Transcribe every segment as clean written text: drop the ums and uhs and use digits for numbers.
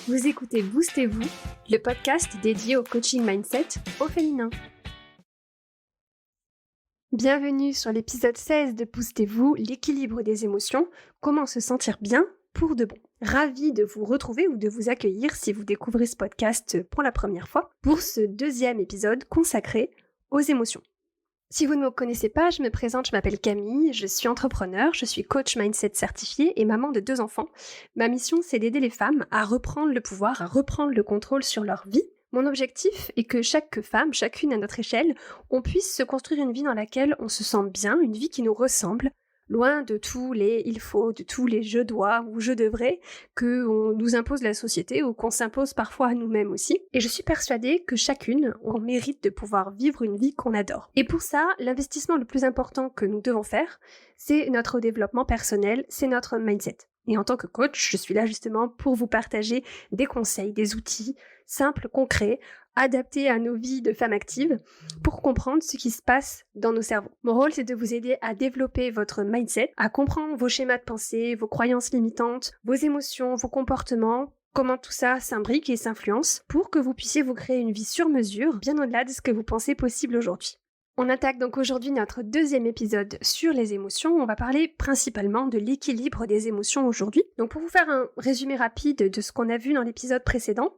Vous écoutez Boostez-vous, le podcast dédié au coaching mindset au féminin. Bienvenue sur l'épisode 16 de Boostez-vous, l'équilibre des émotions, comment se sentir bien pour de bon. Ravie de vous retrouver ou de vous accueillir si vous découvrez ce podcast pour la première fois pour ce deuxième épisode consacré aux émotions. Si vous ne me connaissez pas, je me présente, je m'appelle Camille, je suis entrepreneur, je suis coach mindset certifié et maman de 2 enfants. Ma mission, c'est d'aider les femmes à reprendre le pouvoir, à reprendre le contrôle sur leur vie. Mon objectif est que chaque femme, chacune à notre échelle, on puisse se construire une vie dans laquelle on se sent bien, une vie qui nous ressemble, loin de tous les « il faut », de tous les « je dois » ou « je devrais » qu'on nous impose la société ou qu'on s'impose parfois à nous-mêmes aussi. Et je suis persuadée que chacune, on mérite de pouvoir vivre une vie qu'on adore. Et pour ça, l'investissement le plus important que nous devons faire, c'est notre développement personnel, c'est notre mindset. Et en tant que coach, je suis là justement pour vous partager des conseils, des outils simples, concrets, adaptés à nos vies de femmes actives pour comprendre ce qui se passe dans nos cerveaux. Mon rôle, c'est de vous aider à développer votre mindset, à comprendre vos schémas de pensée, vos croyances limitantes, vos émotions, vos comportements, comment tout ça s'imbrique et s'influence pour que vous puissiez vous créer une vie sur mesure, bien au-delà de ce que vous pensez possible aujourd'hui. On attaque donc aujourd'hui notre deuxième épisode sur les émotions. On va parler principalement de l'équilibre des émotions aujourd'hui. Donc pour vous faire un résumé rapide de ce qu'on a vu dans l'épisode précédent,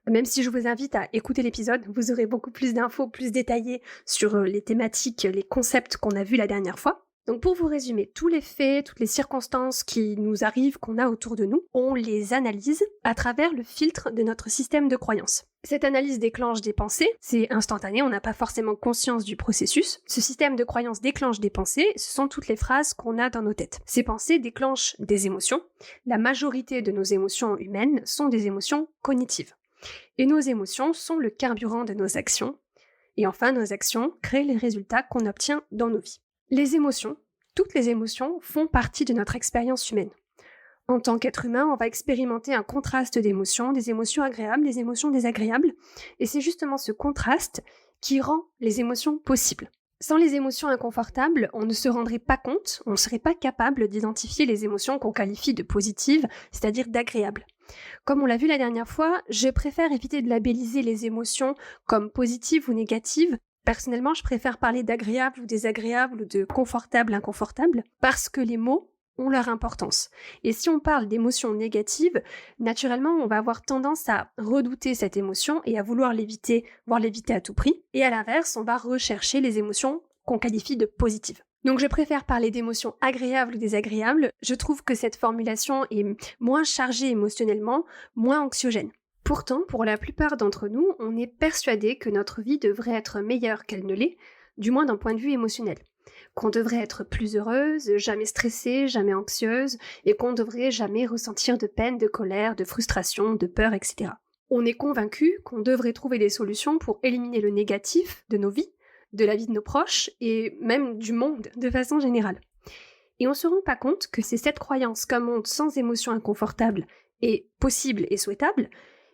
même si je vous invite à écouter l'épisode, vous aurez beaucoup plus d'infos plus détaillées sur les thématiques, les concepts qu'on a vus la dernière fois. Donc pour vous résumer, tous les faits, toutes les circonstances qui nous arrivent, qu'on a autour de nous, on les analyse à travers le filtre de notre système de croyances. Cette analyse déclenche des pensées, c'est instantané, on n'a pas forcément conscience du processus. Ce système de croyances déclenche des pensées, ce sont toutes les phrases qu'on a dans nos têtes. Ces pensées déclenchent des émotions. La majorité de nos émotions humaines sont des émotions cognitives. Et nos émotions sont le carburant de nos actions. Et enfin, nos actions créent les résultats qu'on obtient dans nos vies. Les émotions, toutes les émotions, font partie de notre expérience humaine. En tant qu'être humain, on va expérimenter un contraste d'émotions, des émotions agréables, des émotions désagréables, et c'est justement ce contraste qui rend les émotions possibles. Sans les émotions inconfortables, on ne se rendrait pas compte, on ne serait pas capable d'identifier les émotions qu'on qualifie de positives, c'est-à-dire d'agréables. Comme on l'a vu la dernière fois, je préfère éviter de labelliser les émotions comme positives ou négatives. Personnellement, je préfère parler d'agréable ou désagréable ou de confortable, inconfortable, parce que les mots ont leur importance. Et si on parle d'émotions négatives, naturellement, on va avoir tendance à redouter cette émotion et à vouloir l'éviter, voire l'éviter à tout prix. Et à l'inverse, on va rechercher les émotions qu'on qualifie de positives. Donc je préfère parler d'émotions agréables ou désagréables. Je trouve que cette formulation est moins chargée émotionnellement, moins anxiogène. Pourtant, pour la plupart d'entre nous, on est persuadé que notre vie devrait être meilleure qu'elle ne l'est, du moins d'un point de vue émotionnel. Qu'on devrait être plus heureuse, jamais stressée, jamais anxieuse, et qu'on devrait jamais ressentir de peine, de colère, de frustration, de peur, etc. On est convaincu qu'on devrait trouver des solutions pour éliminer le négatif de nos vies, de la vie de nos proches, et même du monde de façon générale. Et on se rend pas compte que c'est cette croyance qu'un monde sans émotions inconfortables est possible et souhaitable,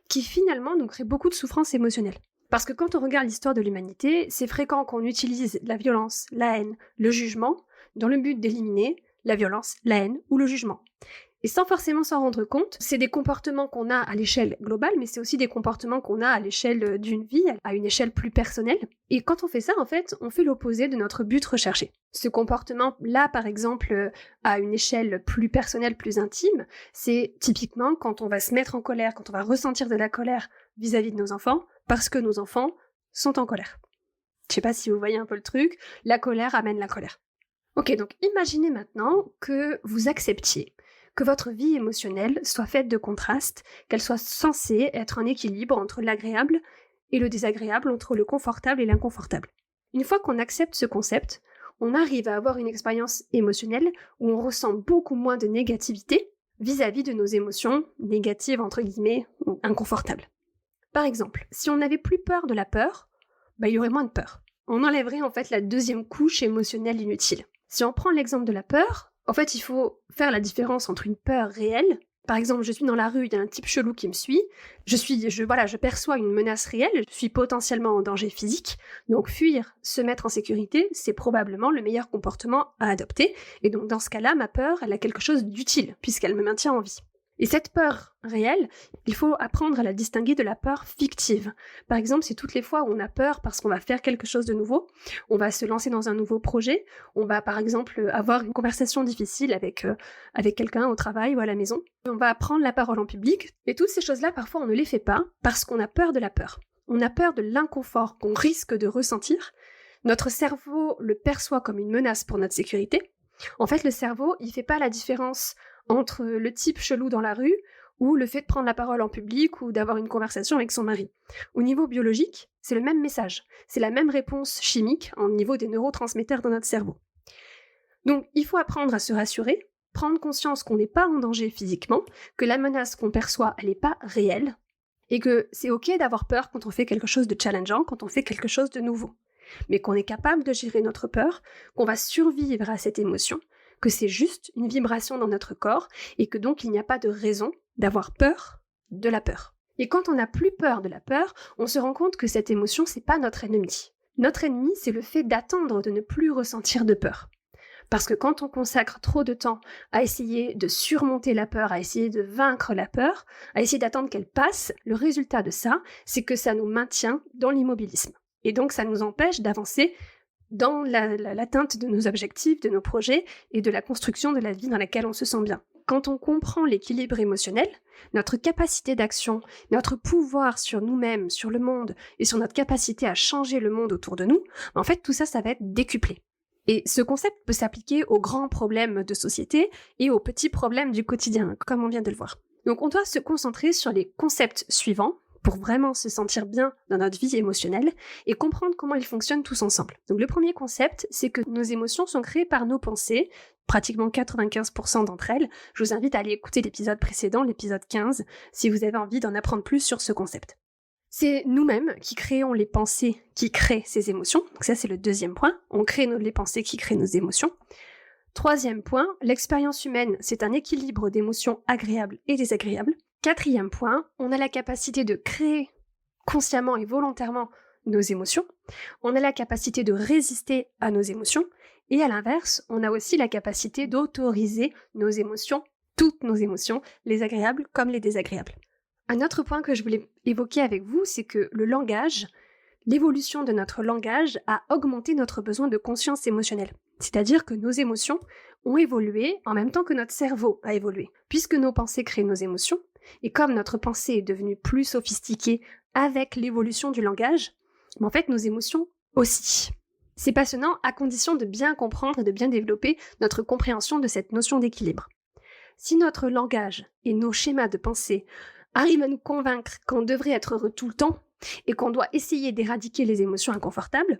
qui finalement nous crée beaucoup de souffrance émotionnelle. Parce que quand on regarde l'histoire de l'humanité, c'est fréquent qu'on utilise la violence, la haine, le jugement, dans le but d'éliminer la violence, la haine ou le jugement. Et sans forcément s'en rendre compte, c'est des comportements qu'on a à l'échelle globale, mais c'est aussi des comportements qu'on a à l'échelle d'une vie, à une échelle plus personnelle. Et quand on fait ça, en fait, on fait l'opposé de notre but recherché. Ce comportement-là, par exemple, à une échelle plus personnelle, plus intime, c'est typiquement quand on va se mettre en colère, quand on va ressentir de la colère vis-à-vis de nos enfants, parce que nos enfants sont en colère. Je sais pas si vous voyez un peu le truc, la colère amène la colère. Ok, donc imaginez maintenant que vous acceptiez que votre vie émotionnelle soit faite de contrastes, qu'elle soit censée être un équilibre entre l'agréable et le désagréable, entre le confortable et l'inconfortable. Une fois qu'on accepte ce concept, on arrive à avoir une expérience émotionnelle où on ressent beaucoup moins de négativité vis-à-vis de nos émotions négatives, entre guillemets, ou inconfortables. Par exemple, si on n'avait plus peur de la peur, il y aurait moins de peur. On enlèverait en fait la deuxième couche émotionnelle inutile. Si on prend l'exemple de la peur, en fait, il faut faire la différence entre une peur réelle. Par exemple, je suis dans la rue, il y a un type chelou qui me suit. Je perçois une menace réelle, je suis potentiellement en danger physique. Donc, fuir, se mettre en sécurité, c'est probablement le meilleur comportement à adopter. Et donc, dans ce cas-là, ma peur, elle a quelque chose d'utile, puisqu'elle me maintient en vie. Et cette peur réelle, il faut apprendre à la distinguer de la peur fictive. Par exemple, c'est toutes les fois où on a peur parce qu'on va faire quelque chose de nouveau, on va se lancer dans un nouveau projet, on va par exemple avoir une conversation difficile avec quelqu'un au travail ou à la maison, on va prendre la parole en public, et toutes ces choses-là, parfois on ne les fait pas parce qu'on a peur de la peur. On a peur de l'inconfort qu'on risque de ressentir. Notre cerveau le perçoit comme une menace pour notre sécurité. En fait, le cerveau, il fait pas la différence entre le type chelou dans la rue ou le fait de prendre la parole en public ou d'avoir une conversation avec son mari. Au niveau biologique, c'est le même message, c'est la même réponse chimique au niveau des neurotransmetteurs dans notre cerveau. Donc, il faut apprendre à se rassurer, prendre conscience qu'on n'est pas en danger physiquement, que la menace qu'on perçoit, elle n'est pas réelle, et que c'est ok d'avoir peur quand on fait quelque chose de challengeant, quand on fait quelque chose de nouveau, mais qu'on est capable de gérer notre peur, qu'on va survivre à cette émotion, que c'est juste une vibration dans notre corps et que donc il n'y a pas de raison d'avoir peur de la peur. Et quand on n'a plus peur de la peur, on se rend compte que cette émotion, c'est pas notre ennemi. Notre ennemi, c'est le fait d'attendre de ne plus ressentir de peur. Parce que quand on consacre trop de temps à essayer de surmonter la peur, à essayer de vaincre la peur, à essayer d'attendre qu'elle passe, le résultat de ça, c'est que ça nous maintient dans l'immobilisme. Et donc ça nous empêche d'avancer dans l'atteinte de nos objectifs, de nos projets et de la construction de la vie dans laquelle on se sent bien. Quand on comprend l'équilibre émotionnel, notre capacité d'action, notre pouvoir sur nous-mêmes, sur le monde et sur notre capacité à changer le monde autour de nous, en fait tout ça, ça va être décuplé. Et ce concept peut s'appliquer aux grands problèmes de société et aux petits problèmes du quotidien, comme on vient de le voir. Donc on doit se concentrer sur les concepts suivants pour vraiment se sentir bien dans notre vie émotionnelle et comprendre comment ils fonctionnent tous ensemble. Donc le premier concept, c'est que nos émotions sont créées par nos pensées, pratiquement 95% d'entre elles. Je vous invite à aller écouter l'épisode précédent, l'épisode 15, si vous avez envie d'en apprendre plus sur ce concept. C'est nous-mêmes qui créons les pensées qui créent ces émotions. Donc ça, c'est le deuxième point. On crée les pensées qui créent nos émotions. Troisième point, l'expérience humaine, c'est un équilibre d'émotions agréables et désagréables. Quatrième point, on a la capacité de créer consciemment et volontairement nos émotions. On a la capacité de résister à nos émotions. Et à l'inverse, on a aussi la capacité d'autoriser nos émotions, toutes nos émotions, les agréables comme les désagréables. Un autre point que je voulais évoquer avec vous, c'est que le langage, l'évolution de notre langage a augmenté notre besoin de conscience émotionnelle. C'est-à-dire que nos émotions ont évolué en même temps que notre cerveau a évolué. Puisque nos pensées créent nos émotions, et comme notre pensée est devenue plus sophistiquée avec l'évolution du langage, en fait nos émotions aussi. C'est passionnant à condition de bien comprendre et de bien développer notre compréhension de cette notion d'équilibre. Si notre langage et nos schémas de pensée arrivent à nous convaincre qu'on devrait être heureux tout le temps et qu'on doit essayer d'éradiquer les émotions inconfortables,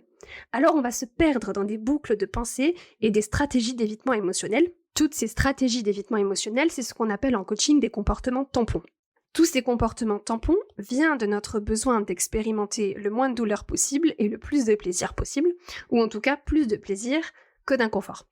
alors on va se perdre dans des boucles de pensée et des stratégies d'évitement émotionnel. Toutes ces stratégies d'évitement émotionnel, c'est ce qu'on appelle en coaching des comportements tampons. Tous ces comportements tampons viennent de notre besoin d'expérimenter le moins de douleur possible et le plus de plaisir possible, ou en tout cas plus de plaisir que d'inconfort.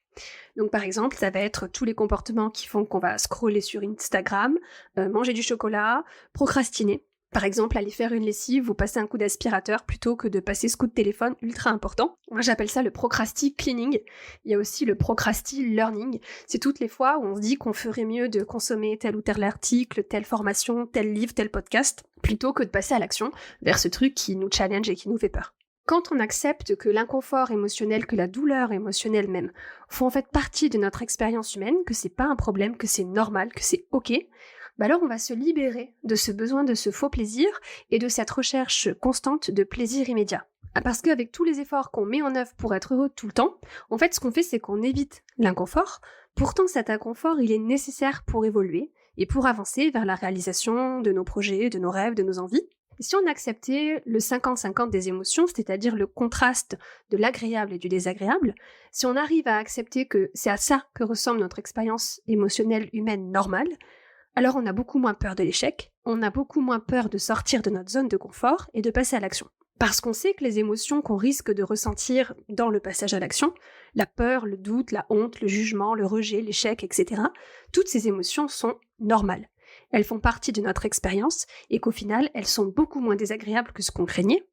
Donc par exemple, ça va être tous les comportements qui font qu'on va scroller sur Instagram, manger du chocolat, procrastiner. Par exemple, aller faire une lessive ou passer un coup d'aspirateur plutôt que de passer ce coup de téléphone ultra important. Moi, j'appelle ça le procrasti cleaning. Il y a aussi le procrasti learning. C'est toutes les fois où on se dit qu'on ferait mieux de consommer tel ou tel article, telle formation, tel livre, tel podcast, plutôt que de passer à l'action vers ce truc qui nous challenge et qui nous fait peur. Quand on accepte que l'inconfort émotionnel, que la douleur émotionnelle même, font en fait partie de notre expérience humaine, que c'est pas un problème, que c'est normal, que c'est ok, alors on va se libérer de ce besoin de ce faux plaisir et de cette recherche constante de plaisir immédiat. Parce qu'avec tous les efforts qu'on met en œuvre pour être heureux tout le temps, en fait ce qu'on fait c'est qu'on évite l'inconfort. Pourtant cet inconfort il est nécessaire pour évoluer et pour avancer vers la réalisation de nos projets, de nos rêves, de nos envies. Et si on acceptait le 50-50 des émotions, c'est-à-dire le contraste de l'agréable et du désagréable, si on arrive à accepter que c'est à ça que ressemble notre expérience émotionnelle humaine normale, alors on a beaucoup moins peur de l'échec, on a beaucoup moins peur de sortir de notre zone de confort et de passer à l'action. Parce qu'on sait que les émotions qu'on risque de ressentir dans le passage à l'action, la peur, le doute, la honte, le jugement, le rejet, l'échec, etc., toutes ces émotions sont normales. Elles font partie de notre expérience et qu'au final, elles sont beaucoup moins désagréables que ce qu'on craignait.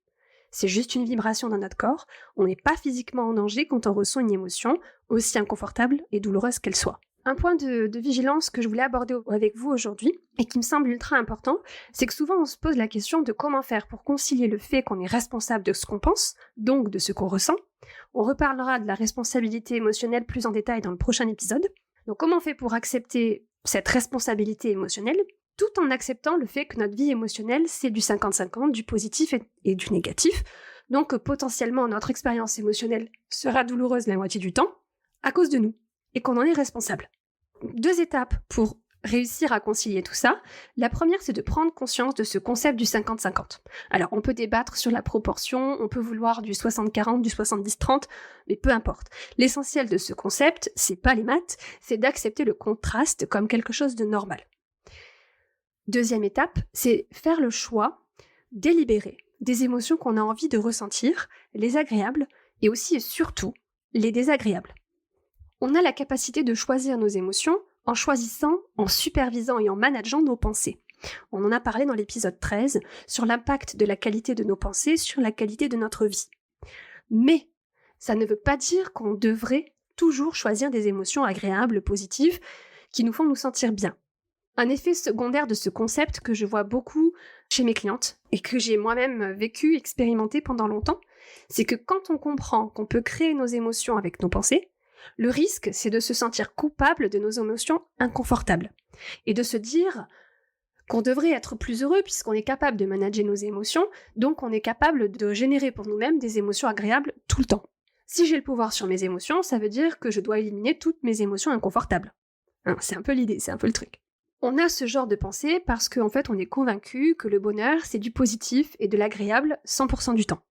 C'est juste une vibration dans notre corps, on n'est pas physiquement en danger quand on ressent une émotion, aussi inconfortable et douloureuse qu'elle soit. Un point de vigilance que je voulais aborder avec vous aujourd'hui, et qui me semble ultra important, c'est que souvent on se pose la question de comment faire pour concilier le fait qu'on est responsable de ce qu'on pense, donc de ce qu'on ressent. On reparlera de la responsabilité émotionnelle plus en détail dans le prochain épisode. Donc comment on fait pour accepter cette responsabilité émotionnelle, tout en acceptant le fait que notre vie émotionnelle, c'est du 50-50, du positif et du négatif, donc potentiellement notre expérience émotionnelle sera douloureuse la moitié du temps, à cause de nous, et qu'on en est responsable. 2 étapes pour réussir à concilier tout ça. La première, c'est de prendre conscience de ce concept du 50-50. Alors, on peut débattre sur la proportion, on peut vouloir du 60-40, du 70-30, mais peu importe. L'essentiel de ce concept, c'est pas les maths, c'est d'accepter le contraste comme quelque chose de normal. Deuxième étape, c'est faire le choix délibéré des émotions qu'on a envie de ressentir, les agréables, et aussi et surtout, les désagréables. On a la capacité de choisir nos émotions en choisissant, en supervisant et en manageant nos pensées. On en a parlé dans l'épisode 13 sur l'impact de la qualité de nos pensées sur la qualité de notre vie. Mais ça ne veut pas dire qu'on devrait toujours choisir des émotions agréables, positives, qui nous font nous sentir bien. Un effet secondaire de ce concept que je vois beaucoup chez mes clientes et que j'ai moi-même vécu, expérimenté pendant longtemps, c'est que quand on comprend qu'on peut créer nos émotions avec nos pensées, le risque, c'est de se sentir coupable de nos émotions inconfortables et de se dire qu'on devrait être plus heureux puisqu'on est capable de manager nos émotions, donc on est capable de générer pour nous-mêmes des émotions agréables tout le temps. Si j'ai le pouvoir sur mes émotions, ça veut dire que je dois éliminer toutes mes émotions inconfortables. C'est un peu l'idée, c'est un peu le truc. On a ce genre de pensée parce qu'en fait on est convaincu que le bonheur c'est du positif et de l'agréable 100% du temps.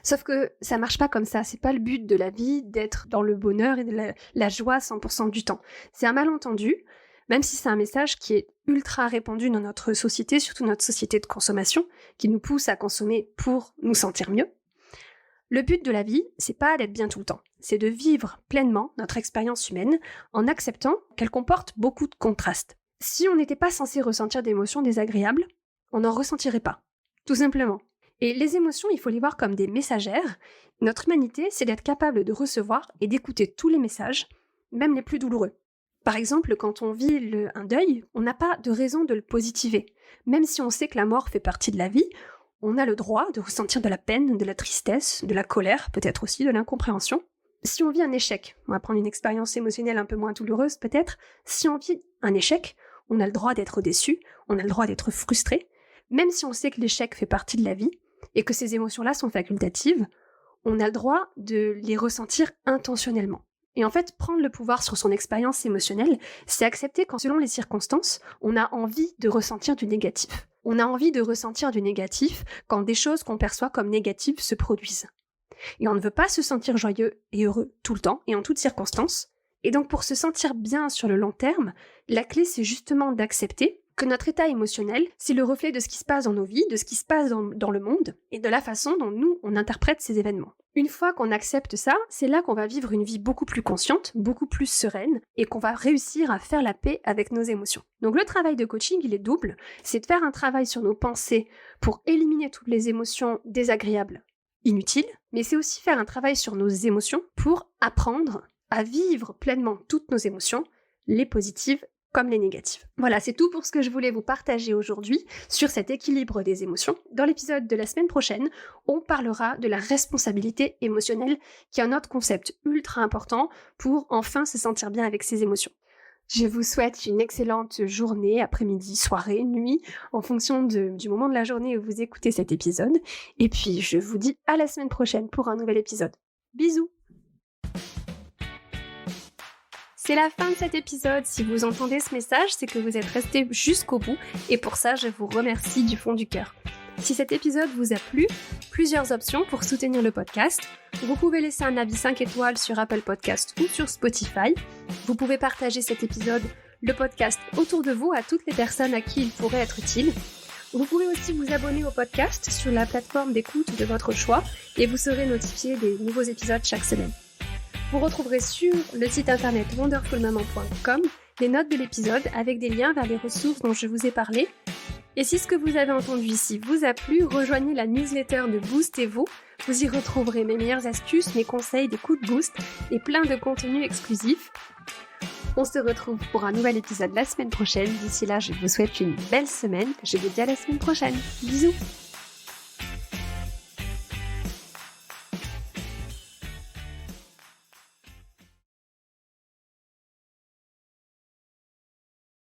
Sauf que ça marche pas comme ça, c'est pas le but de la vie d'être dans le bonheur et de la joie 100% du temps. C'est un malentendu, même si c'est un message qui est ultra répandu dans notre société, surtout notre société de consommation, qui nous pousse à consommer pour nous sentir mieux. Le but de la vie, c'est pas d'être bien tout le temps, c'est de vivre pleinement notre expérience humaine en acceptant qu'elle comporte beaucoup de contrastes. Si on n'était pas censé ressentir d'émotions désagréables, on n'en ressentirait pas, tout simplement. Et les émotions, il faut les voir comme des messagères. Notre humanité, c'est d'être capable de recevoir et d'écouter tous les messages, même les plus douloureux. Par exemple, quand on vit un deuil, on n'a pas de raison de le positiver. Même si on sait que la mort fait partie de la vie, on a le droit de ressentir de la peine, de la tristesse, de la colère, peut-être aussi de l'incompréhension. Si on vit un échec, on va prendre une expérience émotionnelle un peu moins douloureuse peut-être, si on vit un échec, on a le droit d'être déçu, on a le droit d'être frustré, même si on sait que l'échec fait partie de la vie, et que ces émotions-là sont facultatives, on a le droit de les ressentir intentionnellement. Et en fait, prendre le pouvoir sur son expérience émotionnelle, c'est accepter quand, selon les circonstances, on a envie de ressentir du négatif. On a envie de ressentir du négatif quand des choses qu'on perçoit comme négatives se produisent. Et on ne veut pas se sentir joyeux et heureux tout le temps et en toutes circonstances. Et donc pour se sentir bien sur le long terme, la clé c'est justement d'accepter que notre état émotionnel, c'est le reflet de ce qui se passe dans nos vies, de ce qui se passe dans le monde, et de la façon dont nous, on interprète ces événements. Une fois qu'on accepte ça, c'est là qu'on va vivre une vie beaucoup plus consciente, beaucoup plus sereine, et qu'on va réussir à faire la paix avec nos émotions. Donc le travail de coaching, il est double, c'est de faire un travail sur nos pensées pour éliminer toutes les émotions désagréables, inutiles, mais c'est aussi faire un travail sur nos émotions pour apprendre à vivre pleinement toutes nos émotions, les positives comme les négatives. Voilà, c'est tout pour ce que je voulais vous partager aujourd'hui sur cet équilibre des émotions. Dans l'épisode de la semaine prochaine, on parlera de la responsabilité émotionnelle, qui est un autre concept ultra important pour enfin se sentir bien avec ses émotions. Je vous souhaite une excellente journée, après-midi, soirée, nuit, en fonction du moment de la journée où vous écoutez cet épisode. Et puis, je vous dis à la semaine prochaine pour un nouvel épisode. Bisous! C'est la fin de cet épisode. Si vous entendez ce message, c'est que vous êtes resté jusqu'au bout et pour ça, je vous remercie du fond du cœur. Si cet épisode vous a plu, plusieurs options pour soutenir le podcast. Vous pouvez laisser un avis 5 étoiles sur Apple Podcast ou sur Spotify. Vous pouvez partager cet épisode, le podcast, autour de vous à toutes les personnes à qui il pourrait être utile. Vous pouvez aussi vous abonner au podcast sur la plateforme d'écoute de votre choix et vous serez notifié des nouveaux épisodes chaque semaine. Vous retrouverez sur le site internet wonderfulmaman.com les notes de l'épisode avec des liens vers les ressources dont je vous ai parlé. Et si ce que vous avez entendu ici vous a plu, rejoignez la newsletter de Boostez-vous. Vous y retrouverez mes meilleures astuces, mes conseils, des coups de boost et plein de contenus exclusifs. On se retrouve pour un nouvel épisode la semaine prochaine. D'ici là, je vous souhaite une belle semaine. Je vous dis à la semaine prochaine. Bisous!